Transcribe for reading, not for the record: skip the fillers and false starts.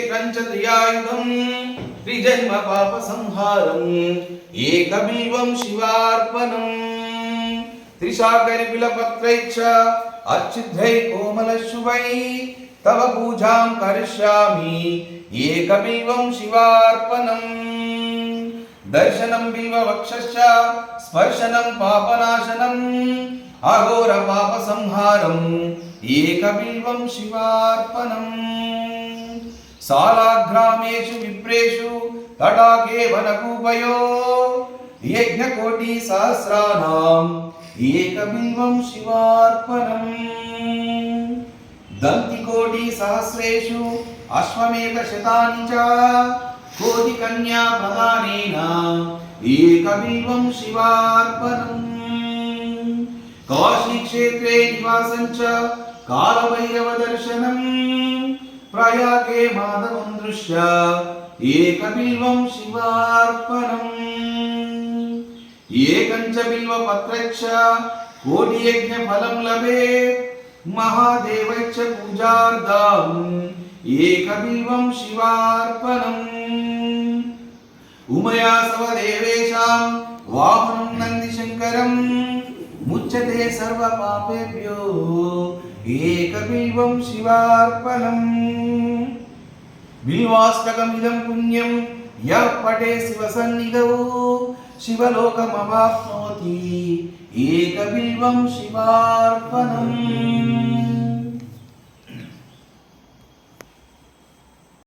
క్షేత్రంచ త్రియాయుధం త్రిజన్మ పాప సంహారం ఏకబిల్వం శివార్పణం త్రిశాకరి బిలపత్రైచ్చ అర్చిద్రై కోమల శుభై తవ పూజాం కరిష్యామి ఏకబిల్వం శివార్పణం దర్శనం బిల్వ వక్షశ్చ స్పర్శనం పాపనాశనం అఘోర పాప సంహారం ఏకబిల్వం శివార్పణం సాలాగ్రామేషు విప్రేషు తటాకే వనకూపయో యజ్ఞకోటి సహస్రానాం ఏకబిల్వం శివార్పణం దంతికోటి సహస్రేషు అశ్వమేధ శతాని చ కోటి కన్యా ప్రదానేన ఏకబిల్వం శివార్పణం కాశీ క్షేత్రే నివాసం చ కాలభైరవ దర్శనం ప్రయాగే మాధవం దృశ్య ఏకబిల్వం శివార్పణం ఏకంచ బిల్వ పత్రచ్చ కోటి యజ్ఞ ఫలం లభేత్ మహాదేవచ్చ పూజార్థం ఏకబిల్వం శివార్పణం ఉమయాసవ దేవేశాం వాహనం నందిశంకరం ముచ్యతే సర్వ పాపేభ్యో ఏకబిల్వం శివార్పణం బిల్వాష్టకమిదం పుణ్యం యః పఠే శివ సన్నిధౌ శివలోకమవాప్నోతి ఏకబిల్వం శివార్పణం